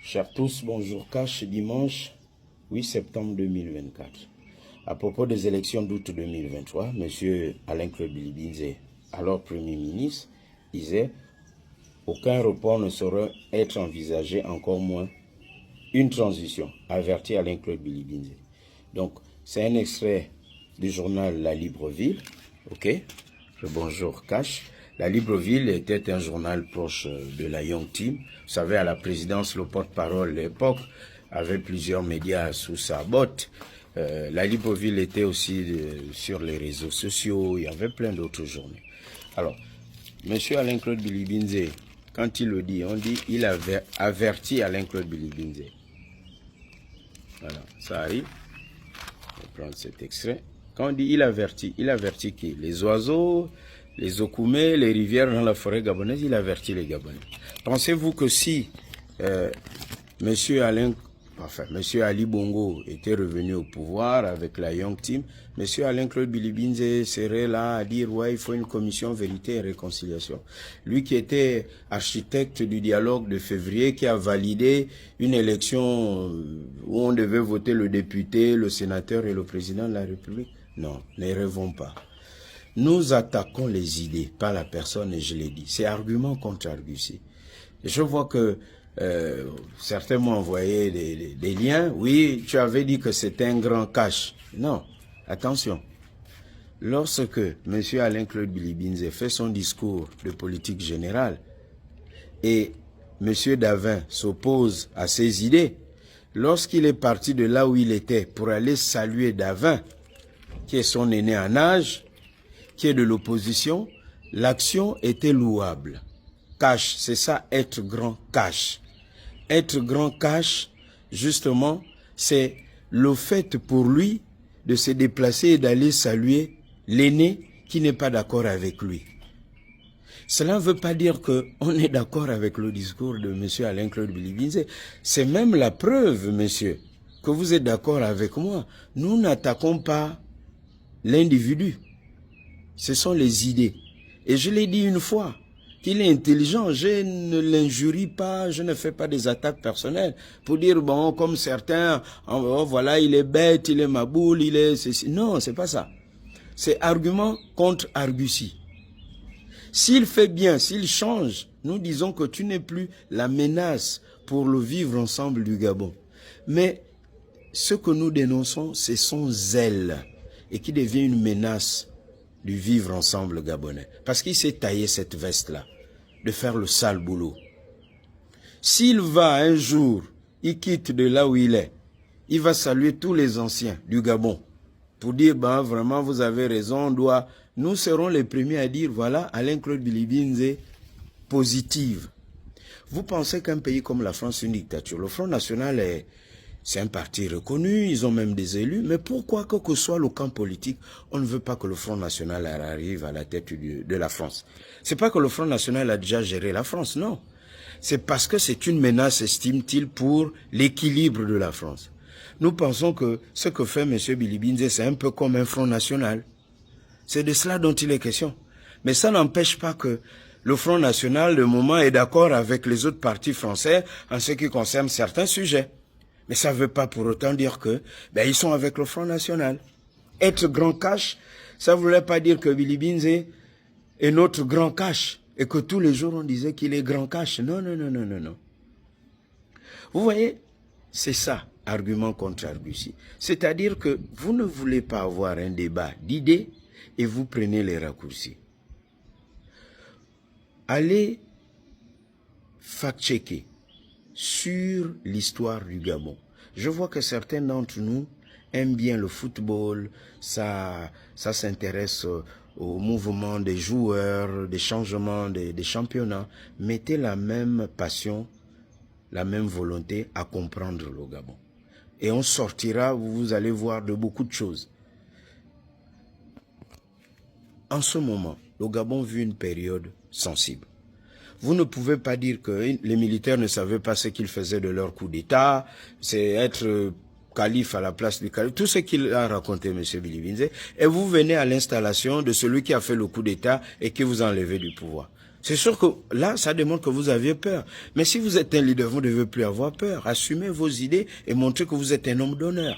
Chers tous, bonjour. Cash dimanche 8 septembre 2024. À propos des élections d'août 2023, M. Alain-Claude Bilibinze, alors Premier ministre, disait « Aucun report ne saurait être envisagé, encore moins une transition », avertit Alain-Claude Bilibinze. Donc, c'est un extrait du journal La Libreville. Ok, le bonjour Cash. La Libreville était un journal proche de la Young Team. Vous savez, à la présidence, le porte-parole de l'époque avait plusieurs médias sous sa botte. La Libreville était aussi sur les réseaux sociaux. Il y avait plein d'autres journées. Alors, M. Alain-Claude Bilibinze, quand il le dit, on dit il avait averti Alain-Claude Bilibinze. Voilà, ça arrive. Je vais prendre cet extrait. Quand on dit il avertit qui? Les oiseaux, les okoumés, les rivières dans la forêt gabonaise, il avertit les Gabonais. Pensez-vous que si Monsieur Ali Bongo était revenu au pouvoir avec la Young Team, Monsieur Alain-Claude Bilibinze serait là à dire ouais, il faut une commission vérité et réconciliation. Lui qui était architecte du dialogue de février, qui a validé une élection où on devait voter le député, le sénateur et le président de la République. Non, ne rêvons pas. Nous attaquons les idées, pas la personne, et je l'ai dit. C'est argument contre argument. Je vois que certains m'ont envoyé des liens. Oui, tu avais dit que c'était un grand cash. Non, attention. Lorsque M. Alain-Claude Bilibinze fait son discours de politique générale et M. Davin s'oppose à ses idées, lorsqu'il est parti de là où il était pour aller saluer Davin, qui est son aîné en âge, qui est de l'opposition, l'action était louable. Cash, c'est ça, être grand cash. Être grand cash, justement, c'est le fait pour lui de se déplacer et d'aller saluer l'aîné qui n'est pas d'accord avec lui. Cela ne veut pas dire qu'on est d'accord avec le discours de M. Alain-Claude Bilibinze. C'est même la preuve, monsieur, que vous êtes d'accord avec moi. Nous n'attaquons pas l'individu. Ce sont les idées. Et je l'ai dit une fois, qu'il est intelligent, je ne l'injurie pas, je ne fais pas des attaques personnelles pour dire, bon, comme certains, oh, voilà, il est bête, il est maboule, il est ceci. Non, c'est pas ça. C'est argument contre argutie. S'il fait bien, s'il change, nous disons que tu n'es plus la menace pour le vivre ensemble du Gabon. Mais ce que nous dénonçons, c'est son zèle et qui devient une menace du vivre ensemble gabonais. Parce qu'il s'est taillé cette veste-là, de faire le sale boulot. S'il va un jour, il quitte de là où il est, il va saluer tous les anciens du Gabon pour dire, ben vraiment vous avez raison, on doit... Nous serons les premiers à dire, voilà, Alain-Claude Bilibinze, positive. Vous pensez qu'un pays comme la France est une dictature? Le Front National est... C'est un parti reconnu, ils ont même des élus, mais pourquoi que soit le camp politique, on ne veut pas que le Front National arrive à la tête de la France? C'est pas que le Front National a déjà géré la France, non. C'est parce que c'est une menace, estime-t-il, pour l'équilibre de la France. Nous pensons que ce que fait M. Bilibinze, c'est un peu comme un Front National. C'est de cela dont il est question. Mais ça n'empêche pas que le Front National, de moment, est d'accord avec les autres partis français en ce qui concerne certains sujets. Mais ça ne veut pas pour autant dire que ils sont avec le Front National. Être grand cash, ça ne voulait pas dire que Bilibinze est notre grand cash et que tous les jours on disait qu'il est grand cash. Non, non, non, non, non, non. Vous voyez, c'est ça, argument contre argument. C'est-à-dire que vous ne voulez pas avoir un débat d'idées et vous prenez les raccourcis. Allez fact-checker sur l'histoire du Gabon. Je vois que certains d'entre nous aiment bien le football, ça s'intéresse au mouvement des joueurs, des changements, des championnats. Mettez la même passion, la même volonté à comprendre le Gabon. Et on sortira, vous allez voir de beaucoup de choses. En ce moment, le Gabon vit une période sensible. Vous ne pouvez pas dire que les militaires ne savaient pas ce qu'ils faisaient de leur coup d'État, c'est être calife à la place du calife, tout ce qu'il a raconté, M. Bilibinze, et vous venez à l'installation de celui qui a fait le coup d'État et qui vous a enlevé du pouvoir. C'est sûr que là, ça démontre que vous aviez peur. Mais si vous êtes un leader, vous ne devez plus avoir peur. Assumez vos idées et montrez que vous êtes un homme d'honneur.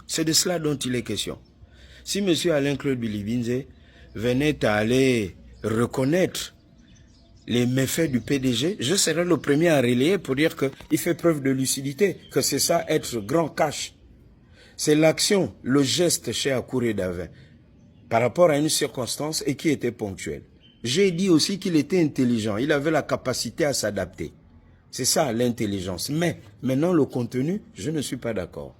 C'est de cela dont il est question. Si M. Alain-Claude Bilibinze venait à aller reconnaître les méfaits du PDG, je serais le premier à relayer pour dire qu'il fait preuve de lucidité, que c'est ça être grand cash. C'est l'action, le geste chez Akouré Davin par rapport à une circonstance et qui était ponctuelle. J'ai dit aussi qu'il était intelligent, il avait la capacité à s'adapter. C'est ça l'intelligence. Mais maintenant le contenu, je ne suis pas d'accord.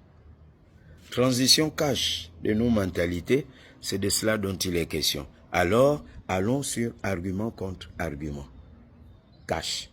Transition cash de nos mentalités, c'est de cela dont il est question. Alors, allons sur argument contre argument. Cash.